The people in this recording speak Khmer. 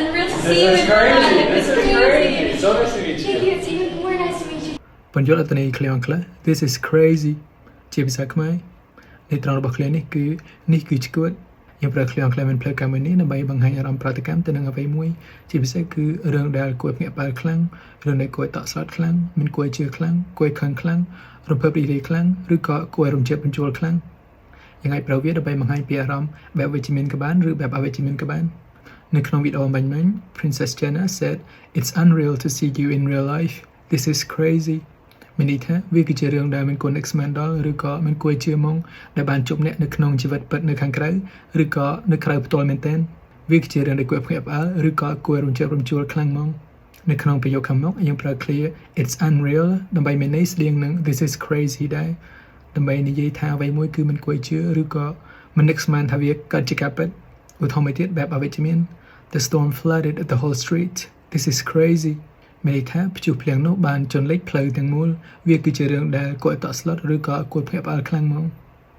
unreal to This see you is in crazy. front. This It's is crazy. crazy. So nice to meet Thank you. you. It's even more nice to meet you. បញ្យល់អត្ថន័យឃ្លាំងខ្លះ This is crazy ជាភាសាខ្មែរន័យត្រង់របស់ឃ្លាំងនេះគឺនេះគឺឈួតយើងប្រើឃ្លាំងខ្លះមានផ្លូវការមួយនេះដើម្បីបង្ហាញអារម្មណ៍ប្រតិកម្មទៅនឹងអ្វីមួយជាពិសេសគឺរឿងដែលគួរភ្ញាក់ផ្អើលខ្លាំងរឿងដែលគួរតក់ស្លុតខ្លាំងមានគួរជឿខ្លាំងគួរខឹងខ្លាំងរំភើបរីករាយខ្លាំងឬក៏គួររំជើបបញ្ចូលខ្លាំងយ៉ាងហើយប្រើវាដើម្បីបង្ហាញពីអារម្មណ៍បែបវិជ្ជមានក៏បានឬបែបអវិជ្ជមានក៏បាននៅក្នុងវីដេអូមិញ Princess Jenna said it's unreal to see you in real life this is crazy មានន័យថាវាគឺជារឿងដែលមិនគួរនឹកស្មានដល់ឬក៏មិនគួរជឿហ្មងដែលបានជួបអ្នកនៅក្នុងជីវិតពិតនៅខាងក្រៅឬក៏នៅក្រៅផ្ទាល់មែនទែនវាគឺជារឿងដែលគួរភ្ញាក់ផ្អើលឬក៏គួររំជើបរំជួលខ្លាំងហ្មងនៅក្នុងប្រយោគខាងមុខយើងប្រើ clear it's unreal ដើម្បីមានន័យស្តៀងនឹង this is crazy ដែរដើម្បីនិយាយថាអ្វីមួយគឺមិនគួរជឿឬក៏មិននឹកស្មានថាវាកើតជាការពិតឧទាហរណ៍មួយទៀតបែបអវិជ្ជមាន The storm flooded the whole street this is crazy មានន័យថាព្យុះភ្លៀងនោះបានជន់លិចផ្លូវទាំងមូលវាគឺជារឿងដែលគួរឲ្យតក់ស្លុតឬក៏គួរភ្ញាក់ផ្អើលខ្លាំងហ្មង